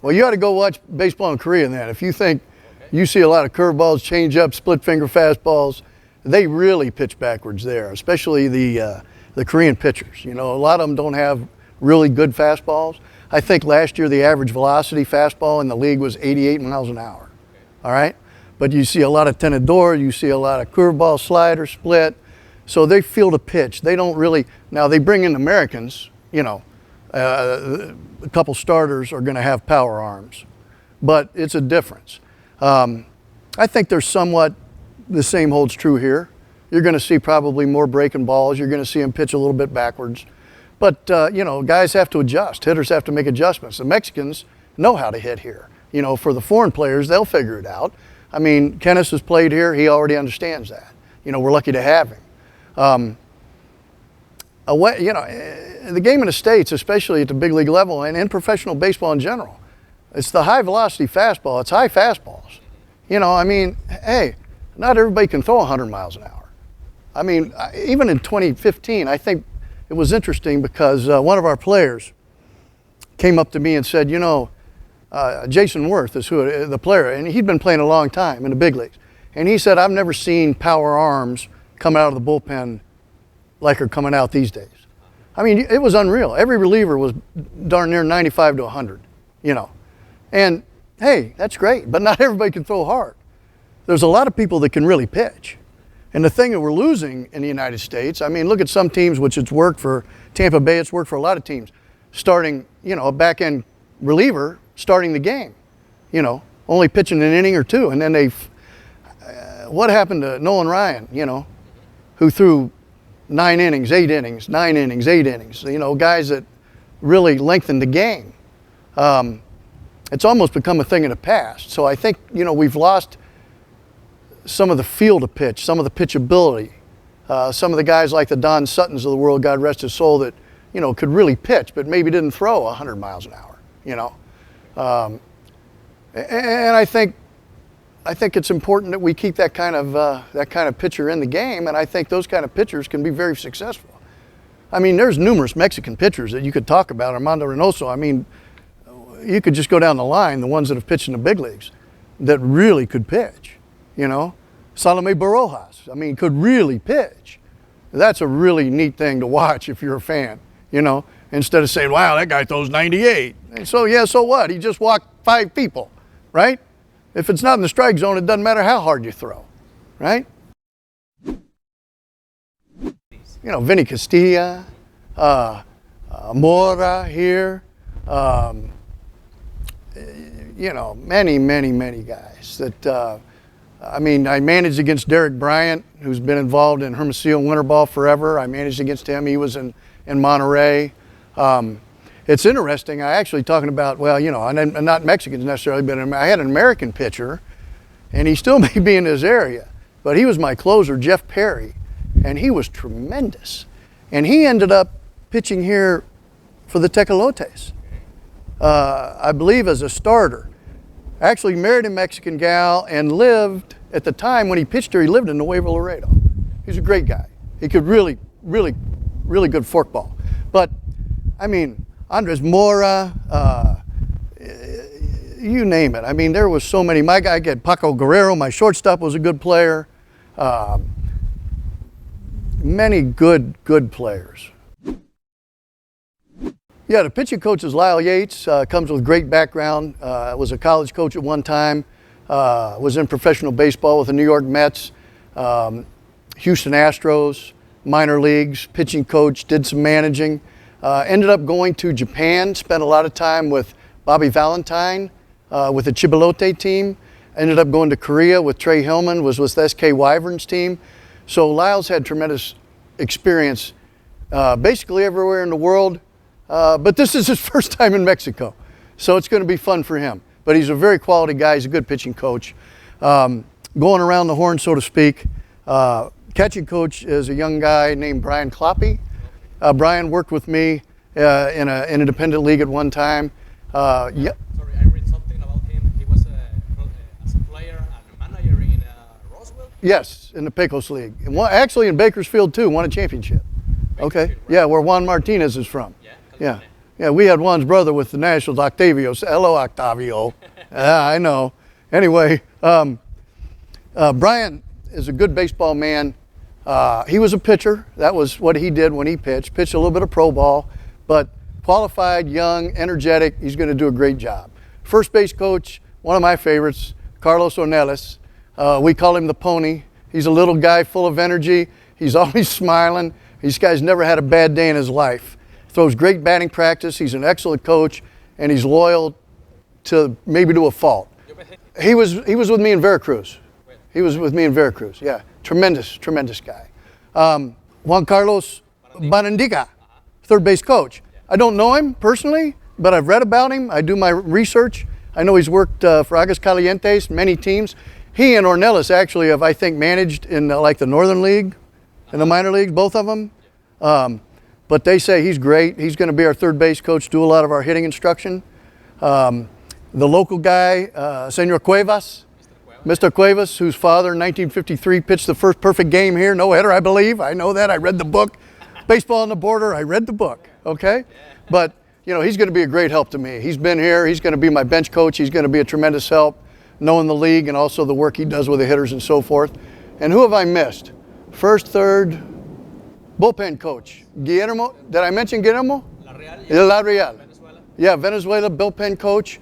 Well, you ought to go watch baseball in Korea then. If you think you see a lot of curveballs, changeups, split finger fastballs, they really pitch backwards there, especially the Korean pitchers. You know, a lot of them don't have really good fastballs. I think last year the average velocity fastball in the league was 88 miles an hour. All right? But you see a lot of tenedor, you see a lot of curveball, slider, split. So they feel the pitch. They don't really, now they bring in Americans, you know, a couple starters are going to have power arms, but it's a difference. I think there's somewhat the same holds true here. You're going to see probably more breaking balls. You're going to see them pitch a little bit backwards. But, you know, guys have to adjust. Hitters have to make adjustments. The Mexicans know how to hit here. You know, for the foreign players, they'll figure it out. I mean, Kenneth has played here. He already understands that. You know, we're lucky to have him. You know, the game in the States, especially at the big league level and in professional baseball in general, it's the high velocity fastball. It's high fastballs. You know, I mean, hey, not everybody can throw 100 miles an hour. I mean, even in 2015, I think it was interesting because one of our players came up to me and said, you know, Jason Worth is the player, and he'd been playing a long time in the big leagues. And he said, I've never seen power arms come out of the bullpen like are coming out these days. I mean, it was unreal. Every reliever was darn near 95 to 100, you know. And hey, that's great, but not everybody can throw hard. There's a lot of people that can really pitch. And the thing that we're losing in the United States, I mean, look at some teams, which it's worked for Tampa Bay, it's worked for a lot of teams, starting, you know, a back-end reliever starting the game, you know, only pitching an inning or two. And then what happened to Nolan Ryan, you know, who threw 9 innings, 8 innings, 9 innings, 8 innings, you know, guys that really lengthened the game. It's almost become a thing of the past. So I think, you know, we've lost some of the feel to pitch, some of the pitchability. Some of the guys like the Don Suttons of the world, God rest his soul, that, you know, could really pitch, but maybe didn't throw 100 miles an hour, you know. And I think it's important that we keep that kind of pitcher in the game, and I think those kind of pitchers can be very successful. I mean, there's numerous Mexican pitchers that you could talk about. Armando Reynoso, I mean, you could just go down the line, the ones that have pitched in the big leagues, that really could pitch, you know. Salome Barojas, I mean, could really pitch. That's a really neat thing to watch if you're a fan, you know, instead of saying, wow, that guy throws 98. And so, yeah, so what? He just walked 5 people, right? If it's not in the strike zone, it doesn't matter how hard you throw, right? You know, Vinny Castilla, Mora here, you know, many guys that, I mean, I managed against Derek Bryant, who's been involved in Hermosillo winter ball forever. I managed against him. He was in Monterey. It's interesting. I actually talking about, well, you know, I'm not Mexicans necessarily, but I had an American pitcher, and he still may be in this area, but he was my closer, Jeff Perry, and he was tremendous. And he ended up pitching here for the Tecolotes, I believe as a starter. Actually married a Mexican gal and lived, at the time when he pitched here, he lived in Nuevo Laredo. He's a great guy. He could really good forkball. But, I mean, Andres Mora, you name it. I mean, there was so many. My guy, Paco Guerrero, my shortstop, was a good player. Many good players. Yeah, the pitching coach is Lyle Yates, comes with great background, was a college coach at one time, was in professional baseball with the New York Mets, Houston Astros, minor leagues, pitching coach, did some managing, ended up going to Japan, spent a lot of time with Bobby Valentine with the Chibilote team, ended up going to Korea with Trey Hillman, was with SK Wyvern's team. So Lyle's had tremendous experience basically everywhere in the world. But this is his first time in Mexico, so it's going to be fun for him. But he's a very quality guy. He's a good pitching coach. Going around the horn, so to speak. Catching coach is a young guy named Brian Kloppe. Brian worked with me in an independent league at one time. Sorry, I read something about him. He was as a player and a manager in Roswell? Yes, in the Pecos League. And actually in Bakersfield, too, won a championship. Okay, yeah, where Juan Martinez is from. Yeah, Yeah, we had Juan's brother with the Nationals, Octavio. Hello, Octavio. Yeah, I know. Anyway, Brian is a good baseball man. He was a pitcher. That was what he did when he pitched. Pitched a little bit of pro ball, but qualified, young, energetic. He's going to do a great job. First base coach, one of my favorites, Carlos Ornelas. We call him the Pony. He's a little guy full of energy. He's always smiling. This guy's never had a bad day in his life. Throws great batting practice. He's an excellent coach, and he's loyal to maybe to a fault. He was with me in Veracruz. He was with me in Veracruz. Yeah, tremendous guy. Juan Carlos Banandica, third base coach. I don't know him personally, but I've read about him. I do my research. I know he's worked for Aguascalientes, many teams. He and Ornelas actually have, I think, managed in like the Northern League, in the minor leagues, both of them. But they say he's great. He's going to be our third base coach, do a lot of our hitting instruction. The local guy, Senor Cuevas, Mr. Cuevas, whose father in 1953 pitched the first perfect game here, no hitter, I believe. I know that. I read the book. Baseball on the Border, I read the book, okay? But, you know, he's going to be a great help to me. He's been here. He's going to be my bench coach. He's going to be a tremendous help, knowing the league and also the work he does with the hitters and so forth. And who have I missed? First, third, bullpen coach. Guillermo, did I mention Guillermo? La Real. Venezuela. Yeah, Venezuela bullpen coach.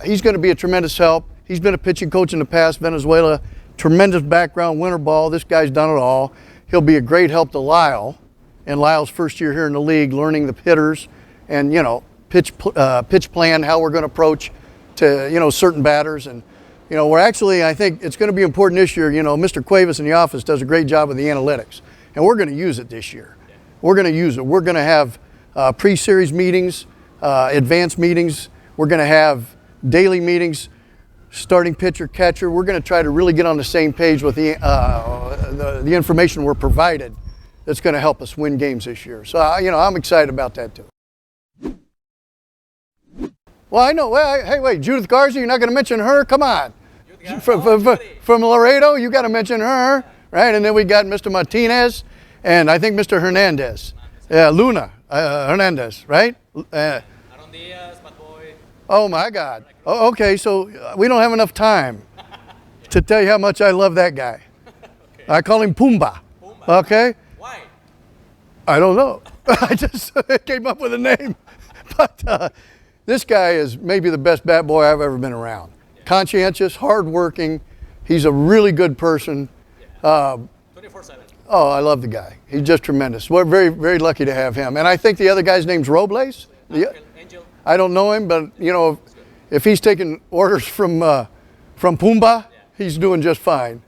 He's going to be a tremendous help. He's been a pitching coach in the past, Venezuela. Tremendous background, winter ball. This guy's done it all. He'll be a great help to Lyle in Lyle's first year here in the league, learning the hitters and, you know, pitch plan, how we're going to approach to, you know, certain batters. And, you know, we're actually, I think it's going to be important this year. You know, Mr. Cuevas in the office does a great job with the analytics, and we're going to use it this year. We're going to use it. We're going to have pre-series meetings, advanced meetings. We're going to have daily meetings, starting pitcher, catcher. We're going to try to really get on the same page with the information we're provided that's going to help us win games this year. So, you know, I'm excited about that too. Well, I know. Well, hey, wait, Judith Garza, you're not going to mention her? Come on. From Laredo, you got to mention her, right? And then we got Mr. Martinez and I think Mr. Hernandez. Luna Hernandez, right? Oh, my God. Oh, okay, so we don't have enough time to tell you how much I love that guy. Okay. I call him Pumbaa. Okay? Why? I don't know. I just came up with a name. But this guy is maybe the best bat boy I've ever been around. Yeah. Conscientious, hardworking. He's a really good person. 24/7. Oh, I love the guy. He's just tremendous. We're very, very lucky to have him. And I think the other guy's name's Robles. Angel. I don't know him, but, you know, if he's taking orders from Pumbaa, he's doing just fine.